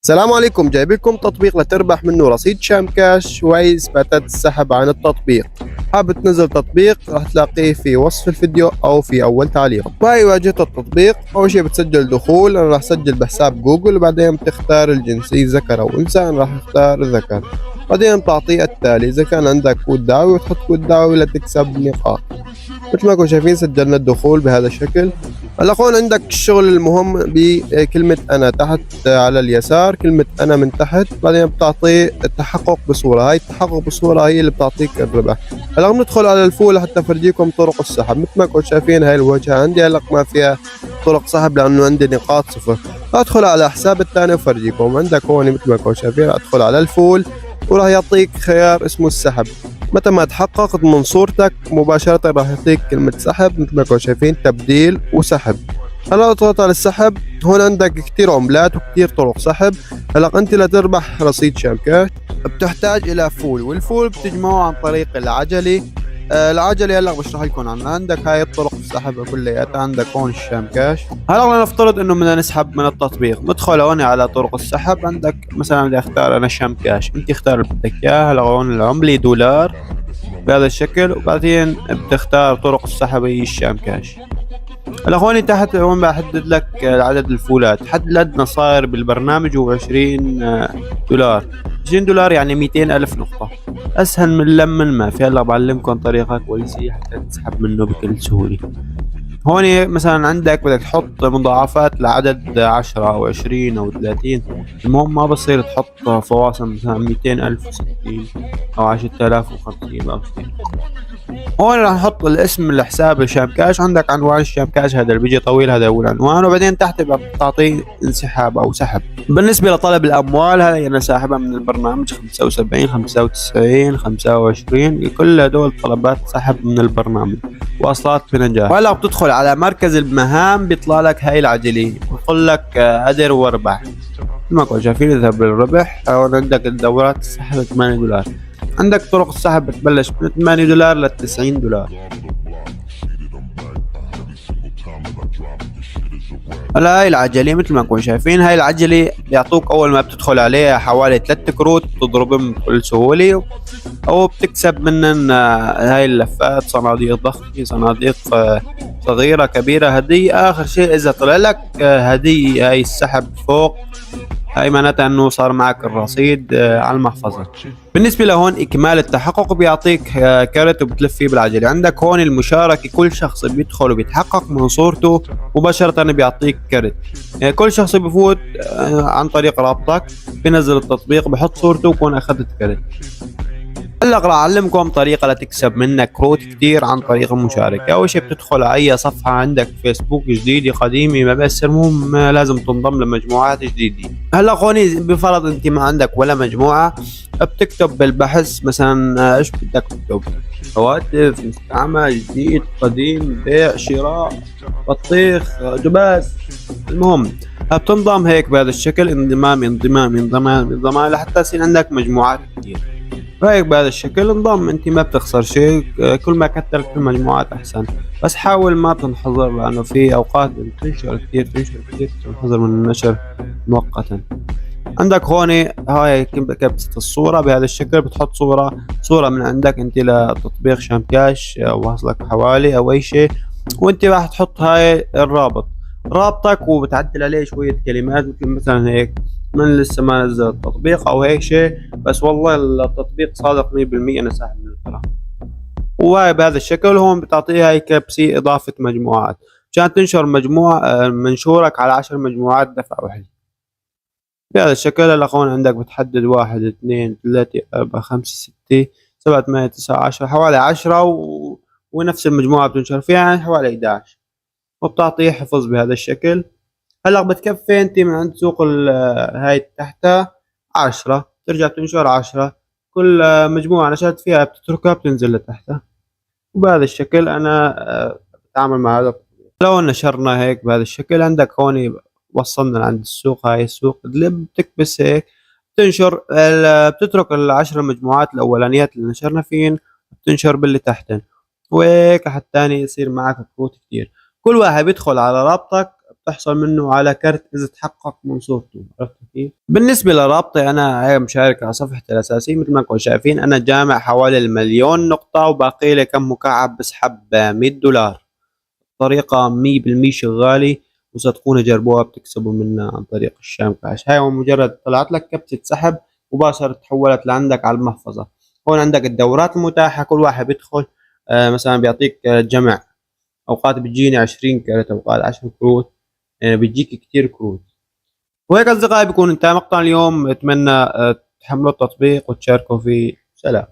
السلام عليكم، جايب لكم تطبيق لتربح منه رصيد شام كاش وإثباتات السحب عن التطبيق. حابب تنزل تطبيق راح تلاقيه في وصف الفيديو أو في أول تعليق. وهي واجهة التطبيق. أول شي بتسجل دخول، أنا راح أسجل بحساب جوجل، وبعدين بتختار الجنسية ذكر أو أنثى، أنا راح أختار ذكر. بعدين بتعطيه التالي، إذا كان عندك كود دعوي وتحط كود دعوي لتكسب نقاط. مثل ما انكم شايفين سجلنا الدخول بهذا الشكل. هلا هون عندك الشغل المهم بكلمة أنا تحت على اليسار، كلمة أنا من تحت، بعدين بتعطي التحقق بصورة. هاي التحقق بصورة هي اللي بتعطيك الربح. هلا بندخل على الفول لحتى أفرجيكم طرق السحب. مثل ما انكم شايفين هاي الواجهة عندي هلا ما فيها طرق سحب لأنه عندي نقاط صفر. أدخل على حساب الثاني وأفرجيكم. عندك هون مثل ما انكم شايفين أدخل على الفول وراح يعطيك خيار اسمه السحب. متى ما تحقق من صورتك مباشرة راح يعطيك كلمة سحب مثل ما انتم شايفين، تبديل وسحب. هلا اضغط على السحب. هون عندك كتير عملات وكتير طرق سحب. هلا انت لتربح رصيد شام كاش بتحتاج الى فول، والفول بتجمعه عن طريق العجلة. العجلة هلا بشرح لكم عنها. عندك هاي الطرق السحب كلياتها. عندك هون الشام كاش. هلا نفترض انه بدنا نسحب من التطبيق، ندخل هون على طرق السحب. عندك مثلا بدي اختار انا شام كاش، انت اختار اللي بدك اياه. هلا هون العملة دولار بهذا الشكل، وبعدين بتختار طرق السحب هي الشام كاش. هلا هون تحت هون بحدد لك عدد الفولات. حد الأدنى صاير بالبرنامج هو 20 دولار. 20 دولار يعني 200 ألف نقطة. أسهل من لم ما في. هلا بعلمكم طريقة كويسة حتى تسحب منه بكل سهولة. هون مثلا عندك بدك تحط مضاعفات لعدد 10 أو 20 أو 30. المهم ما بصير تحط فواصل مثلا 200 ألف و60 أو 10,050 أو 60. هون راح نحط الاسم الحساب الشام كاش. عندك عنوان الشام كاش هذا اللي بيجي طويل، هذا هو العنوان. وبعدين تحت بتعطيه انسحاب او سحب. بالنسبه لطلب الاموال هذا انا ساحبها من البرنامج 75 95 25. كل هدول طلبات سحب من البرنامج واصلات بنجاح. وهلا بتدخل على مركز المهام بيطلع لك هاي العجله، بيقول لك ادر واربح. ما كنتوا شايفين اذهب للربح. هون عندك الدورات السحب 8 دولار. عندك طرق السحب بتبلش من 8 دولار ل 90 دولار. هلا هاي العجلة مثل ما نكون شايفين. هاي العجلة بيعطوك أول ما بتدخل عليها حوالي 3 كروت بتضربهم بكل سهولة، أو بتكسب منن هاي اللفات، صناديق ضخمة، صناديق صغيرة كبيرة، هدية. آخر شيء إذا طلع لك هدية هاي السحب فوق، هاي معناتها انه صار معك الرصيد على المحفظة. بالنسبة لهون اكمال التحقق بيعطيك كارت وبتلف فيه بالعجلة. عندك هون المشاركة، كل شخص بيدخل وبيتحقق من صورته مباشرة بيعطيك كارت. كل شخص بفوت عن طريق رابطك بينزل التطبيق بحط صورته وبكون اخذت كارت. هلا راح اعلمكم طريقه لتكسب منها كروت كتير عن طريق المشاركه. اول شيء بتدخل على اي صفحه عندك فيسبوك جديده قديمه ما بس، المهم لازم تنضم لمجموعات جديده. هلا خوني بفرض انت ما عندك ولا مجموعه، بتكتب بالبحث مثلا ايش بدك تكتب، هواتف، مستعمل، جديد، قديم، بيع، شراء، بطيخ، جباس. المهم بتنضم هيك بهذا الشكل، انضمام انضمام انضمام انضمام لحتى يصير عندك مجموعات كتير. رايك بهذا الشكل انضم، انت ما بتخسر شيء. كل ما كترت المجموعات احسن، بس حاول ما تنحظر لانه في اوقات تنشر كثير تنحظر من النشر مؤقتا. عندك هون هاي كبسة الصورة بهذا الشكل. بتحط صورة من عندك انت لتطبيق شام كاش او وصلك حوالي او اي شيء، وانت راح تحط هاي رابطك وبتعدل عليه شوية كلمات مثلا هيك من لسه ما نزل التطبيق او هيك شيء، بس والله التطبيق صادق 100% انا ساحب من الكلام. وهاي بهذا الشكل. هون بتعطيها هاي كبسي اضافة مجموعات عشان تنشر منشورك على 10 مجموعات دفع واحد بهذا الشكل. هلا هون عندك بتحدد 1 2 3 4 5 6 7 8 9 10 حوالي 10 ونفس المجموعة بتنشر فيها يعني حوالي 11، وبتعطيه حفظ بهذا الشكل. هلا بتكفي انت من عند سوق هاي تحتها 10، ترجع تنشر 10. كل مجموعة نشرت فيها بتتركها بتنزل لتحتها. وبهذا الشكل انا بتعامل مع هذا. لو نشرنا هيك بهذا الشكل، عندك هون وصلنا لعند السوق. هاي السوق بتكبس هيك بتنشر بتترك ال10 مجموعات الاولانيات اللي نشرنا فين، بتنشر باللي تحتن، وهيك حتى يصير معك كروت كتير. كل واحد بيدخل على رابطك بتحصل منه على كرت إذا تحقق من صورته. عرفت كيف؟ بالنسبة لرابطي أنا هي مشارك على صفحتي الأساسية مثل ما انكم شايفين، أنا جامع حوالي المليون نقطة وباقي لي كم مكعب بسحب $100. طريقة 100% شغالة، وصدقوني جربوها بتكسبوا منها عن طريق الشام كاش. هاي مجرد طلعت لك كبسة سحب مباشرة تحولت لعندك على المحفظة. هون عندك الدورات المتاحة، كل واحد بيدخل مثلا بيعطيك جمع، أوقات بتجيني 20 كرت، أوقات 10 كروت، بتجيك كتير كروت. وهيك أصدقائي بيكون انتهى مقطع اليوم، أتمنى تحملوا التطبيق وتشاركوا فيه. سلام.